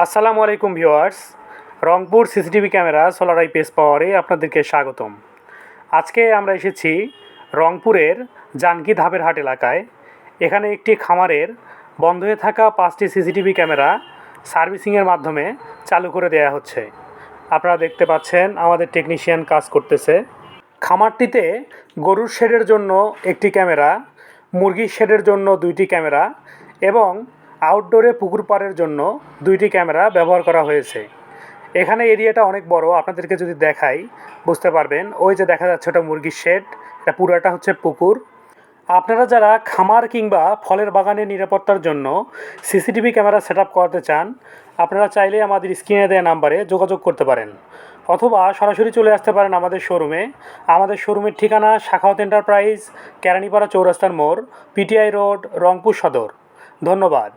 আসসালামু আলাইকুম viewers. Rangpur CCTV camera solar IPS পাওয়ারে আপনাদেরকে স্বাগতম। আজকে আমরা এসেছি রংপুরের জানকি ধাপের হাট এলাকায়। এখানে একটি খামারের বন্ধ হয়ে থাকা 5টি সিসিটিভি ক্যামেরা সার্ভিসিংয়ের মাধ্যমে চালু করে দেয়া হচ্ছে। আপনারা দেখতে পাচ্ছেন আমাদের টেকনিশিয়ান কাজ করতেছে। খামারটিতে গরুর শেডের জন্য একটি ক্যামেরা, মুরগির শেডের জন্য 2টি ক্যামেরা এবং আউটডোরে পুকুর পাড়ের জন্য 2টি ক্যামেরা ব্যবহার করা হয়েছে। এখানে এরিয়াটা অনেক বড়, আপনাদেরকে যদি দেখাই বুঝতে পারবেন। ওই যে দেখা যাচ্ছে ওটা মুরগির শেড, এটা পুরাটা হচ্ছে পুকুর। আপনারা যারা খামার কিংবা ফলের বাগানের নিরাপত্তার জন্য সিসিটিভি ক্যামেরা সেট আপ করাতে চান, আপনারা চাইলে আমাদের স্ক্রিনে দেওয়া নাম্বারে যোগাযোগ করতে পারেন, অথবা সরাসরি চলে আসতে পারেন আমাদের শোরুমে। আমাদের শোরুমের ঠিকানা শাখাওয়াত এন্টারপ্রাইজ, কেরানীপাড়া চৌরাস্তার মোড়, পিটিআই রোড, রংপুর সদর। ধন্যবাদ।